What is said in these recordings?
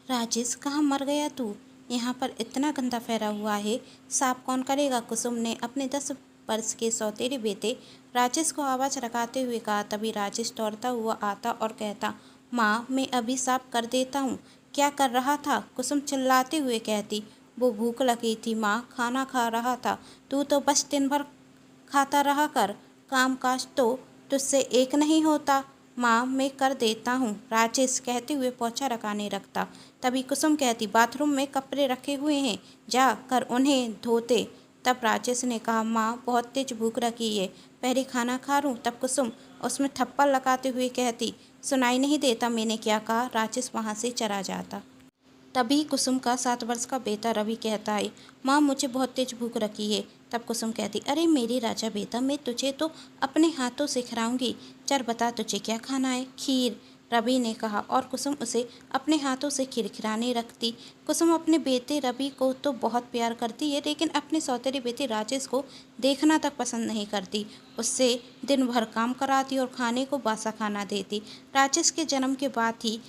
राजेश, कहाँ मर गया तू? यहाँ पर इतना गंदा फैला हुआ है, साफ कौन करेगा? कुसुम ने अपने 10 वर्ष के सौतेले बेटे राजेश को आवाज़ लगाते हुए कहा। तभी राजेश दौड़ता हुआ आता और कहता, माँ, मैं अभी साफ कर देता हूँ। क्या कर रहा था? कुसुम चिल्लाते हुए कहती, वो भूख लगी थी माँ, खाना खा रहा था। तू तो बस दिन भर खाता रहा कर, काम काज तो तुझसे एक नहीं होता। माँ, मैं कर देता हूँ, राजेश कहते हुए पोछा लगाने रखता। तभी कुसुम कहती, बाथरूम में कपड़े रखे हुए हैं, जा कर उन्हें धोते। तब राजेश ने कहा, माँ, बहुत तेज भूख लगी है, पहले खाना खा लूँ। तब कुसुम उसमें थप्पड़ लगाते हुए कहती, सुनाई नहीं देता मैंने क्या कहा? राजेश वहाँ से चला जाता। तभी कुसुम का 7 वर्ष का बेटा रवि कहता है, माँ, मुझे बहुत तेज भूख लगी है। तब कुसुम कहती, अरे मेरे राजा बेटा, मैं तुझे तो अपने हाथों से खिलाऊंगी। चल बता, तुझे क्या खाना है? खीर, रवि ने कहा, और कुसुम उसे अपने हाथों से खीर खिलाने रखती। कुसुम अपने बेटे रवि को तो बहुत प्यार करती है, लेकिन अपने सौतेले बेटे राजेश को देखना तक पसंद नहीं करती। उससे दिन भर काम कराती और खाने को बासा खाना देती। राजेश के जन्म के बाद ही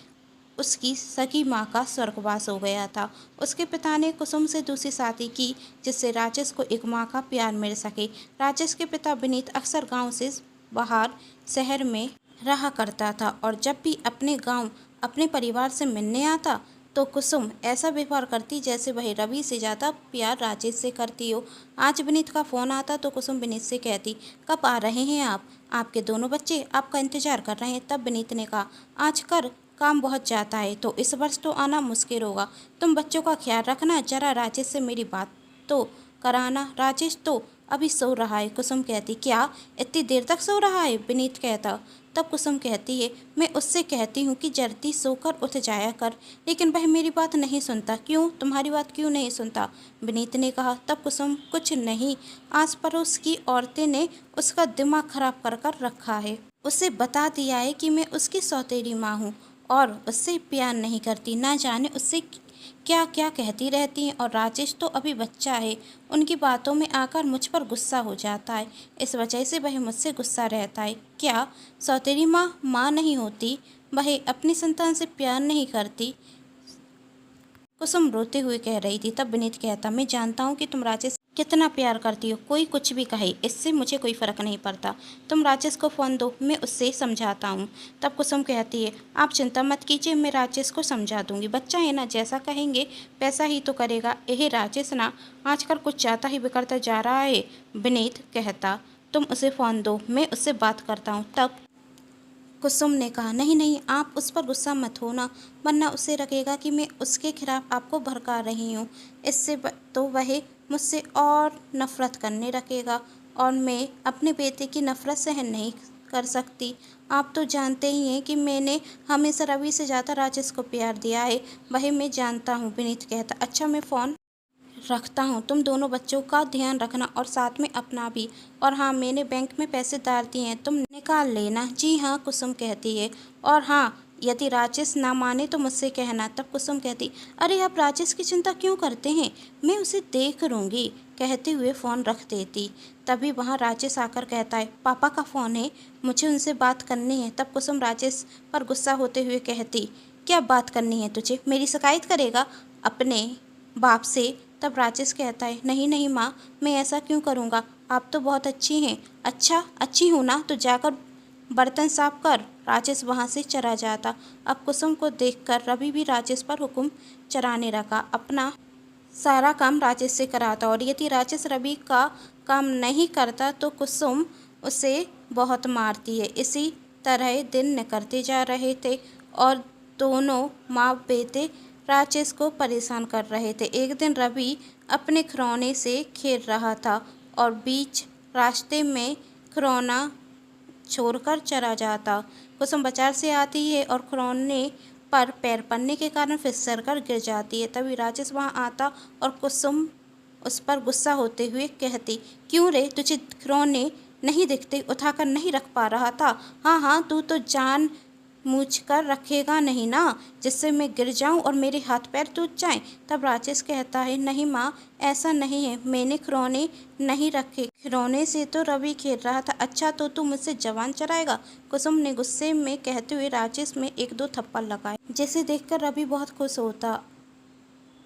उसकी सगी माँ का स्वर्गवास हो गया था। उसके पिता ने कुसुम से दूसरी शादी की, जिससे राजेश को एक माँ का प्यार मिल सके। राजेश के पिता विनीत अक्सर गांव से बाहर शहर में रहा करता था, और जब भी अपने गांव अपने परिवार से मिलने आता तो कुसुम ऐसा व्यवहार करती जैसे वह रवि से ज़्यादा प्यार राजेश से करती हो। आज विनीत का फ़ोन आता तो कुसुम विनीत से कहती, कब आ रहे हैं आप? आपके दोनों बच्चे आपका इंतजार कर रहे हैं। तब विनीत ने कहा, आज कर काम बहुत जाता है, तो इस वर्ष तो आना मुश्किल होगा। तुम बच्चों का ख्याल रखना, जरा राजेश से मेरी बात तो कराना। राजेश तो अभी सो रहा है। कुसुम कहती, क्या इतनी देर तक सो रहा है? विनीत कहता। तब कुसुम कहती है, मैं उससे कहती हूँ कि जल्दी सोकर उठ जाया कर, लेकिन वह मेरी बात नहीं सुनता। क्यों? तुम्हारी बात क्यों नहीं सुनता? विनीत ने कहा। तब कुसुम, कुछ नहीं, आस पड़ोस की औरतें ने उसका दिमाग खराब कर कर रखा है। उसे बता दिया है कि मैं उसकी सौतेली माँ हूँ और उससे प्यार नहीं करती। ना जाने उससे क्या क्या कहती रहती हैं, और राजेश तो अभी बच्चा है, उनकी बातों में आकर मुझ पर गुस्सा हो जाता है। इस वजह से वह मुझसे गुस्सा रहता है। क्या सौतेली माँ माँ नहीं होती? वह अपनी संतान से प्यार नहीं करती? कुसुम रोते हुए कह रही थी। तब विनीत कहता, मैं जानता हूँ कि तुम राजेश कितना प्यार करती हो, कोई कुछ भी कहे इससे मुझे कोई फ़र्क नहीं पड़ता। तुम राजेश को फ़ोन दो, मैं उससे समझाता हूँ। तब कुसुम कहती है, आप चिंता मत कीजिए, मैं राजेश को समझा दूँगी। बच्चा है ना, जैसा कहेंगे वैसा ही तो करेगा। यही राजेश ना आजकल कुछ ज़्यादा ही बिगड़ता जा रहा है। विनीत कहता, तुम उसे फ़ोन दो, मैं उससे बात करता हूँ। तब कुसुम ने कहा, नहीं नहीं, आप उस पर गुस्सा मत होना, वरना उसे लगेगा कि मैं उसके खिलाफ आपको भड़का रही हूँ। तो वह मुझसे और नफरत करने लगेगा, और मैं अपने बेटे की नफरत सहन नहीं कर सकती। आप तो जानते ही हैं कि मैंने हमेशा रवि से ज़्यादा राजेश को प्यार दिया है। वही मैं जानता हूँ। विनीत कहता, अच्छा, मैं फ़ोन रखता हूँ। तुम दोनों बच्चों का ध्यान रखना और साथ में अपना भी। और हाँ, मैंने बैंक में पैसे डाल दिए हैं, तुम निकाल लेना। जी हाँ, कुसुम कहती है। और हाँ, यदि राजेश ना माने तो मुझसे कहना। तब कुसुम कहती, अरे आप राजेश की चिंता क्यों करते हैं, मैं उसे देख लूँगी, कहते हुए फ़ोन रख देती। तभी वहाँ राजेश आकर कहता है, पापा का फ़ोन है, मुझे उनसे बात करनी है। तब कुसुम राजेश पर गुस्सा होते हुए कहती, क्या बात करनी है तुझे? मेरी शिकायत करेगा अपने बाप से? तब राजेश कहता है, नहीं नहीं माँ, मैं ऐसा क्यों करूँगा, आप तो बहुत अच्छी हैं। अच्छा, अच्छी हूँ ना, तो जाकर बर्तन साफ कर। राजेश वहाँ से चला जाता। अब कुसुम को देखकर रवि भी राजेश पर हुक्म चलाने लगा, अपना सारा काम राजेश से कराता, और यदि राजेश रवि का काम नहीं करता तो कुसुम उसे बहुत मारती है। इसी तरह दिन निकलते जा रहे थे, और दोनों माँ बेटे राजेश को परेशान कर रहे थे। एक दिन रवि अपने खिलौने से खेल रहा था, और बीच रास्ते में खिलौना छोड़कर चला जाता। कुसुम बाजार से आती है और खिलौने पर पैर पड़ने के कारण फिसल कर गिर जाती है। तभी राजेश वहाँ आता और कुसुम उस पर गुस्सा होते हुए कहती, क्यों रे, तुझे खिलौने नहीं दिखते, उठाकर नहीं रख पा रहा था? हाँ हाँ, तू तो जान मूछ कर रखेगा नहीं ना, जिससे मैं गिर जाऊं और मेरे हाथ पैर टूट जाएं। तब राजेश कहता है, नहीं माँ, ऐसा नहीं है, मैंने खिलौने नहीं रखे, खिलौने से तो रवि खेल रहा था। अच्छा तो तू मुझसे जबान चलाएगा? कुसुम ने गुस्से में कहते हुए राजेश में एक दो थप्पड़ लगाए, जिसे देखकर रवि बहुत खुश होता।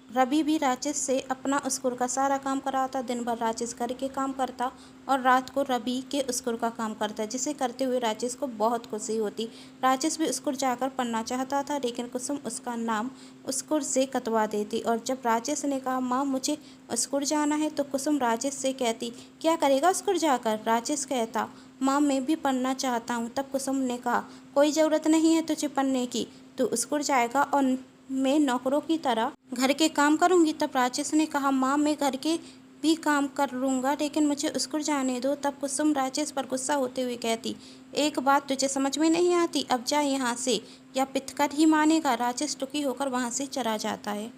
रवि भी राजेश से अपना स्कूल का सारा काम कराता। दिन भर राजेश घर के काम करता और रात को रवि के स्कूल का काम करता, जिसे करते हुए राजेश को बहुत खुशी होती। राजेश भी स्कूल जाकर पढ़ना चाहता था, लेकिन कुसुम उसका नाम स्कूल से कटवा देती। और जब राजेश ने कहा, माँ मुझे स्कूल जाना है, तो कुसुम राजेश से कहती, क्या करेगा स्कूल जाकर? राजेश कहता, माँ मैं भी पढ़ना चाहता हूँ। तब कुसुम ने कहा, कोई ज़रूरत नहीं है तुझे पढ़ने की, तू स्कूल जाएगा और मैं नौकरों की तरह घर के काम करूंगी। तब राजेश ने कहा, माँ मैं घर के भी काम कर लूँगा, लेकिन मुझे स्कूल जाने दो। तब कुसुम राजेश पर गुस्सा होते हुए कहती, एक बात तुझे समझ में नहीं आती, अब जा यहाँ से या पिटकर ही मानेगा। राजेश दुखी होकर वहाँ से चला जाता है।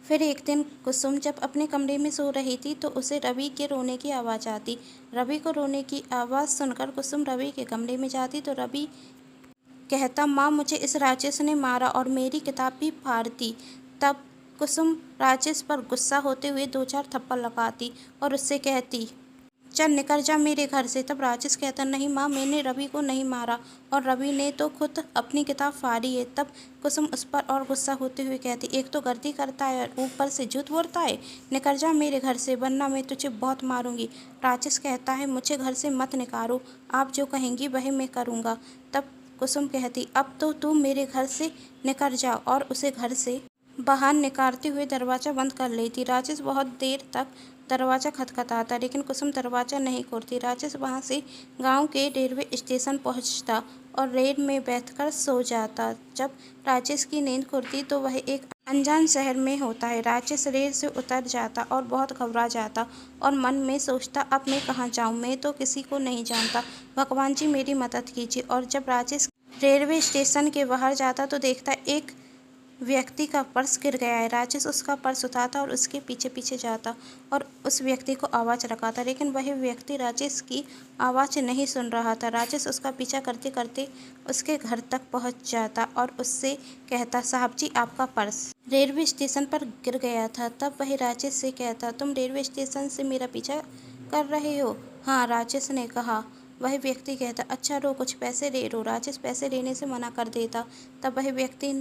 फिर एक दिन कुसुम जब अपने कमरे में सो रही थी, तो उसे रवि के रोने की आवाज़ आती। रवि को रोने की आवाज़ सुनकर कुसुम रवि के कमरे में जाती, तो रवि कहता, माँ मुझे इस राजेश ने मारा और मेरी किताब भी फाड़ दी। तब कुसुम राजेश पर गुस्सा होते हुए दो चार थप्पड़ लगाती और उससे कहती, चल निकल जा मेरे घर से। तब राजेश कहता, नहीं माँ, मैंने रवि को नहीं मारा और रवि ने तो खुद अपनी किताब फाड़ी है। तब कुसुम उस पर और गुस्सा होते हुए कहती, एक तो गलती करता है और ऊपर से झूठ बोलता है, निकल जा मेरे घर से वरना मैं तुझे बहुत मारूंगी। राजेश कहता है, मुझे घर से मत निकालो, आप जो कहेंगी वही मैं करूँगा। तब कुसुम कहती, अब तो तू मेरे घर से निकल जा, और उसे घर से बाहर निकालते हुए दरवाज़ा बंद कर लेती। राजेश बहुत देर तक दरवाज़ा खटखटाता, लेकिन कुसुम दरवाज़ा नहीं खोलती। राजेश वहाँ से गांव के रेलवे स्टेशन पहुँचता और रेल में बैठकर सो जाता। जब राजेश की नींद खुलती तो वह एक अनजान शहर में होता है। राजेश रेल से उतर जाता और बहुत घबरा जाता और मन में सोचता, अब मैं कहाँ जाऊँ, मैं तो किसी को नहीं जानता, भगवान जी मेरी मदद कीजिए। और जब राजेश रेलवे स्टेशन के बाहर जाता तो देखता एक व्यक्ति का पर्स गिर गया है। राजेश उसका पर्स उठाता और उसके पीछे पीछे जाता और उस व्यक्ति को आवाज़ लगाता, लेकिन वह व्यक्ति राजेश की आवाज़ नहीं सुन रहा था। राजेश उसका पीछा करते करते उसके घर तक पहुंच जाता और उससे कहता, साहब जी आपका पर्स रेलवे स्टेशन पर गिर गया था। तब वह राजेश से कहता, तुम रेलवे स्टेशन से मेरा पीछा कर रहे हो? हाँ, राजेश ने कहा। वह व्यक्ति कहता, अच्छा लो कुछ पैसे ले लो। राजेश पैसे लेने से मना कर देता। तब वह व्यक्ति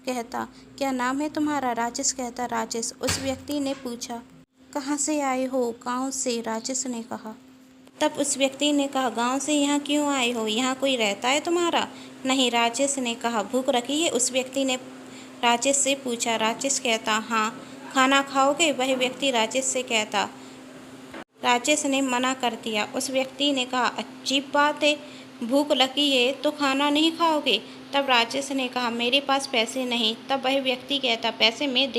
कहता, क्या नाम है तुम्हारा? राजेश कहता, राजेश। उस व्यक्ति ने पूछा, कहाँ से आए हो? गांव से, राजेश ने कहा। तब उस व्यक्ति ने कहा, गांव से यहाँ क्यों आए हो? यहाँ कोई रहता है तुम्हारा? नहीं, राजेश ने कहा। भूख रखी है? उस व्यक्ति ने राजेश से पूछा। राजेश कहता, हाँ। खाना खाओगे? वह व्यक्ति राजेश से कहता। राजेश ने मना कर दिया। उस व्यक्ति ने कहा, अजीब बात है, भूख लगी है तो खाना नहीं खाओगे? तब राजेश ने कहा, मेरे पास पैसे नहीं। तब वह व्यक्ति कहता, पैसे मैं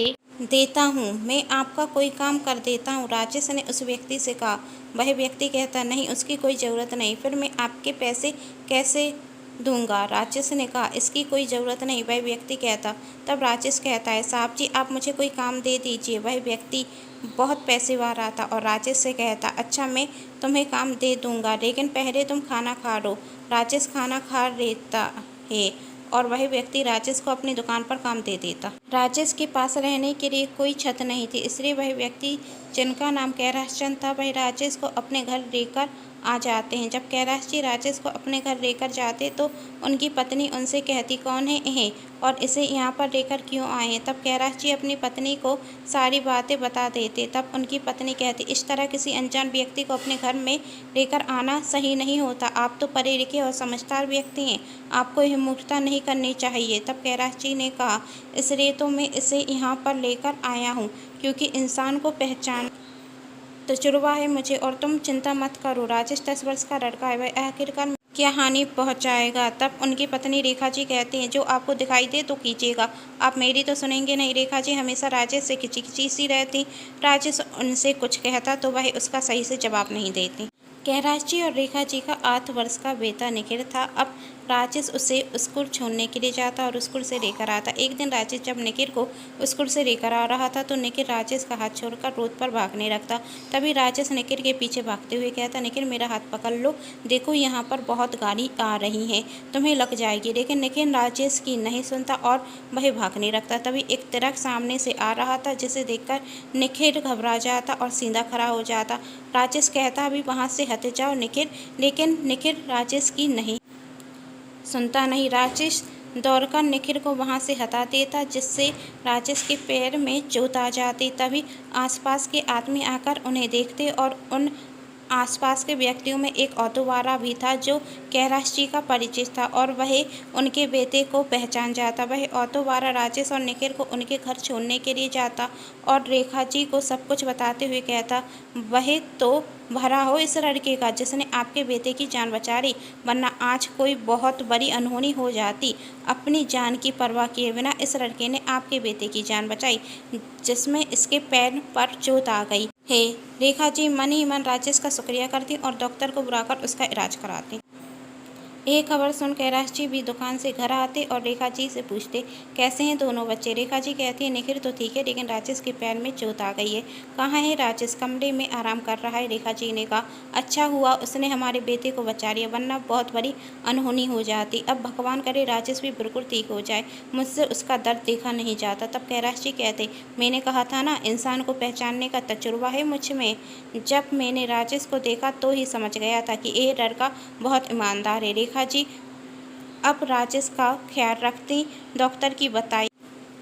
देता हूँ, मैं आपका कोई काम कर देता हूँ। राजेश ने उस व्यक्ति से कहा। वह व्यक्ति कहता, नहीं, उसकी कोई ज़रूरत नहीं, फिर मैं आपके पैसे कैसे दूंगा? राजेश ने कहा, इसकी कोई ज़रूरत नहीं। वह व्यक्ति कहता। तब राजेश कहता है, साहब जी आप मुझे कोई काम दे दीजिए। वह व्यक्ति बहुत पैसे वाला था और राजेश से कहता, अच्छा मैं तुम्हें काम दे दूंगा, लेकिन पहले तुम खाना खा लो। राजेश खाना खा लेता है और वह व्यक्ति राजेश को अपनी दुकान पर काम दे देता। राजेश के पास रहने के लिए कोई छत नहीं थी, इसलिए वह व्यक्ति, जिनका नाम कैलाश चंद था, वह राजेश को अपने घर लेकर आ जाते हैं। जब कैलाश जी राजेश को अपने घर लेकर जाते तो उनकी पत्नी उनसे कहती, कौन है यह और इसे यहाँ पर लेकर क्यों आए हैं? तब कैलाश जी अपनी पत्नी को सारी बातें बता देते। तब उनकी पत्नी कहती, इस तरह किसी अनजान व्यक्ति को अपने घर में लेकर आना सही नहीं होता, आप तो पढ़े लिखे और समझदार व्यक्ति हैं, आपको यह मूर्खता नहीं करनी चाहिए। तब कैलाश जी ने कहा, इसलिए तो मैं इसे यहाँ पर लेकर आया हूँ, क्योंकि इंसान को पहचान तजुर्बा है मुझे, और तुम चिंता मत करो, राजेश 10 वर्ष का लड़का है, वह आखिरकार क्या हानि पहुंचाएगा। तब उनकी पत्नी रेखा जी कहती हैं, जो आपको दिखाई दे तो कीजिएगा, आप मेरी तो सुनेंगे नहीं। रेखा जी हमेशा राजेश से खिची सी रहती। राजेश उनसे कुछ कहता तो वह उसका सही से जवाब नहीं देती। कैलाश जी और रेखा जी का 8 वर्ष का बेटा निखिल था। अब राजेश उसे स्कूल छोड़ने के लिए जाता और स्कूल से लेकर आता। एक दिन राजेश जब निखिल को स्कूल से लेकर आ रहा था तो निखिल राजेश का हाथ छोड़कर रोड पर भागने लगता। तभी राजेश निखिल के पीछे भागते हुए कहता, निखिल मेरा हाथ पकड़ लो, देखो यहाँ पर बहुत गाड़ी आ रही है, तुम्हें लग जाएगी। लेकिन निखिल राजेश की नहीं सुनता और वह भागने लगता। तभी एक ट्रक सामने से आ रहा था जिसे देखकर निखिल घबरा जाता और सीधा खड़ा हो जाता। राजेश कहता, अभी वहाँ से हट जाओ निखिल। लेकिन निखिल राजेश की नहीं सुनता नहीं। राजेश दौड़कर निखिल को वहां से हटा देता जिससे राजेश के पैर में चोट आ जाती। तभी आसपास के आदमी आकर उन्हें देखते और उन आसपास के व्यक्तियों में एक ऑटो वाला भी था जो कैलाश जी का परिचित था और वह उनके बेटे को पहचान जाता। वह ऑटो वाला राजेश और निखिल को उनके घर छोड़ने के लिए जाता और रेखा जी को सब कुछ बताते हुए कहता, वह तो भरा हो इस लड़के का जिसने आपके बेटे की जान बचा ली, वरना आज कोई बहुत बड़ी अनहोनी हो जाती। अपनी जान की परवाह किए बिना इस लड़के ने आपके बेटे की जान बचाई, जिसमें इसके पैर पर चोट आ गई है। रेखा जी मन ही मन राजेश का शुक्रिया करती और डॉक्टर को बुलाकर उसका इलाज कराती। यह खबर सुन कैलाश जी भी दुकान से घर आते और रेखा जी से पूछते, कैसे हैं दोनों बच्चे। रेखा जी कहती है, निखिल तो ठीक है लेकिन राजेश के पैर में चोट आ गई है। कहाँ है राजेश। कमरे में आराम कर रहा है। रेखा जी ने कहा, अच्छा हुआ उसने हमारे बेटे को बचा लिया, वरना बहुत बड़ी अनहोनी हो जाती। अब भगवान करे राजेश भी बिल्कुल ठीक हो जाए, मुझसे उसका दर्द देखा नहीं जाता। तब कैलाश जी कहते, मैंने कहा था ना, इंसान को पहचानने का तजुर्बा है मुझ में। जब मैंने राजेश को देखा तो ही समझ गया था कि यह लड़का बहुत ईमानदार है। रेखा जी अब राजेश का ख्याल रखती, डॉक्टर की बताई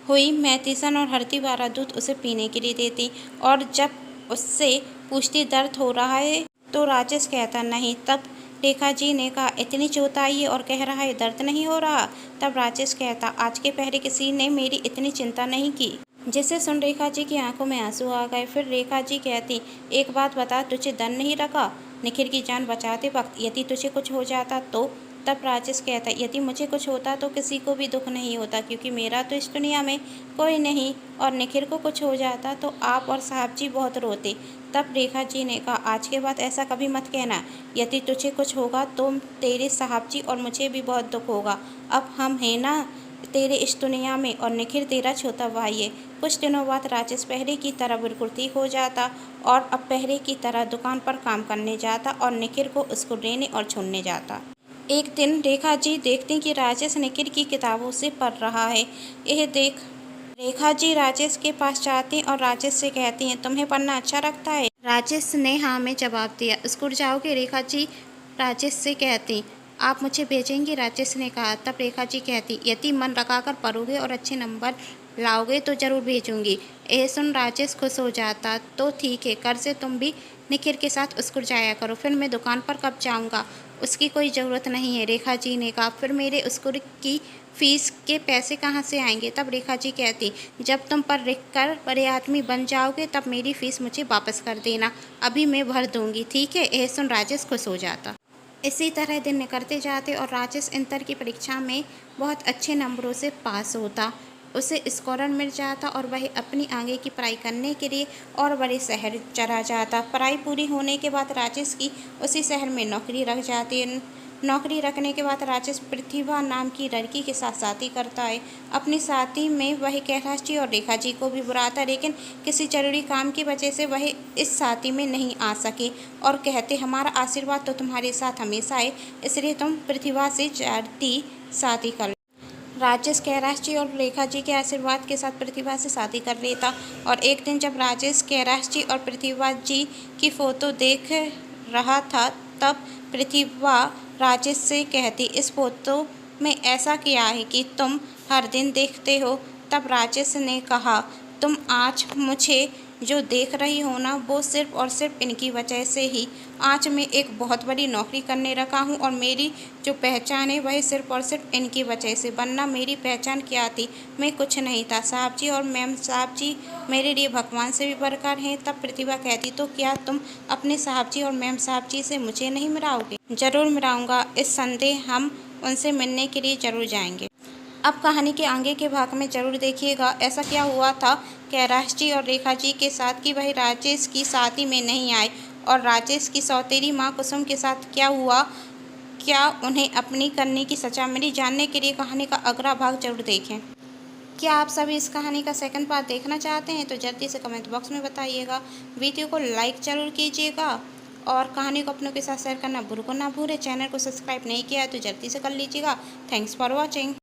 हुई मेडिसिन और हल्दी वाला दूध उसे पीने के लिए देती और जब उससे पूछती दर्द हो रहा है तो राजेश कहता नहीं। तब रेखा जी ने कहा, इतनी चोट आई है और कह रहा है दर्द नहीं हो रहा। तब राजेश कहता, आज के पहले किसी ने मेरी इतनी चिंता नहीं की। जिसे सुन रेखा जी की आंखों में आंसू आ गए। फिर रेखा जी कहती, एक बात बता, तुझे डर नहीं लगा निखिल की जान बचाते वक्त, यदि तुझे कुछ हो जाता तो। तब राजेश कहता, यदि मुझे कुछ होता तो किसी को भी दुख नहीं होता, क्योंकि मेरा तो इस दुनिया में कोई नहीं, और निखिल को कुछ हो जाता तो आप और साहब जी बहुत रोते। तब रेखा जी ने कहा, आज के बाद ऐसा कभी मत कहना, यदि तुझे कुछ होगा तो तेरे साहब जी और मुझे भी बहुत दुख होगा। अब हम हैं ना तेरे इस दुनिया में और निखिल तेरा छोटा भाई है। कुछ दिनों बाद राजेश पहले की तरह बिल्कुल ठीक हो जाता और अब पहले की तरह दुकान पर काम करने जाता और निखिल को स्कूल लेने और छोड़ने जाता। एक दिन रेखा जी देखती कि राजेश निखिल की किताबों से पढ़ रहा है। यह देख रेखा जी राजेश के पास जाती और राजेश से कहती हैं, तुम्हें पढ़ना अच्छा लगता है। राजेश ने हाँ में जवाब दिया। स्कूल जाओगे। रेखा जी राजेश से कहती, आप मुझे भेजेंगी। राजेश ने कहा। तब रेखा जी कहती, यदि मन लगाकर पढ़ोगे और अच्छे नंबर लाओगे तो ज़रूर भेजूंगी। यह सुन राजेश खुश हो जाता। तो ठीक है, कल से तुम भी निखिल के साथ स्कूल जाया करो। फिर मैं दुकान पर कब जाऊंगा, उसकी कोई ज़रूरत नहीं है। रेखा जी ने कहा, फिर मेरे स्कूल की फीस के पैसे कहाँ से आएंगे। तब रेखा जी कहती, जब तुम पढ़ लिख कर बड़े आदमी बन जाओगे तब मेरी फ़ीस मुझे वापस कर देना, अभी मैं भर दूंगी, ठीक है। यह सुन राजेश खुश हो जाता। इसी तरह दिन निकलते जाते और राजेश इंटर की परीक्षा में बहुत अच्छे नंबरों से पास होता। उसे स्कॉलर मिल जाता और वह अपनी आगे की पढ़ाई करने के लिए और बड़े शहर चला जाता। पढ़ाई पूरी होने के बाद राजेश की उसी शहर में नौकरी लग जाती है। नौकरी रखने के बाद राजेश प्रतिभा नाम की लड़की के साथ शादी करता है। अपनी शादी में वह कैलाश जी और रेखा जी को भी बुलाता, लेकिन किसी जरूरी काम की वजह से वह इस शादी में नहीं आ सके और कहते, हमारा आशीर्वाद तो तुम्हारे साथ हमेशा है, इसलिए तुम प्रतिभा से जल्दी शादी कर। राजेश कैलाश जी और रेखा जी के आशीर्वाद के साथ प्रतिभा से शादी कर लेता और एक दिन जब राजेश कैलाश जी और प्रतिभा जी की फ़ोटो देख रहा था तब प्रतिभा राजेश से कहती, इस फोटो में ऐसा क्या है कि तुम हर दिन देखते हो। तब राजेश ने कहा, तुम आज मुझे जो देख रही हो ना, वो सिर्फ और सिर्फ इनकी वजह से ही। आज मैं एक बहुत बड़ी नौकरी करने रखा हूँ और मेरी जो पहचान है वह सिर्फ और सिर्फ इनकी वजह से, वरना मेरी पहचान क्या थी, मैं कुछ नहीं था। साहब जी और मैम साहब जी मेरे लिए भगवान से भी बढ़कर हैं। तब प्रतिभा कहती, तो क्या तुम अपने साहब जी और मैम साहब जी से मुझे नहीं मिलाओगे। ज़रूर मिलाऊंगा, इस संडे हम उनसे मिलने के लिए ज़रूर जाएंगे। अब कहानी के आगे के भाग में ज़रूर देखिएगा ऐसा क्या हुआ था कैलाश जी और रेखा जी के साथ कि वह राजेश की शादी में नहीं आए और राजेश की सौतेली माँ कुसुम के साथ क्या हुआ क्या उन्हें अपनी करने की सजा मिली? जानने के लिए कहानी का अगला भाग जरूर देखें। क्या आप सभी इस कहानी का सेकंड पार्ट देखना चाहते हैं? तो जल्दी से कमेंट बॉक्स में बताइएगा। वीडियो को लाइक जरूर कीजिएगा और कहानी को अपनों के साथ शेयर करना बिल्कुल ना भूलें। चैनल को सब्सक्राइब नहीं किया है तो जल्दी से कर लीजिएगा। Thanks for watching.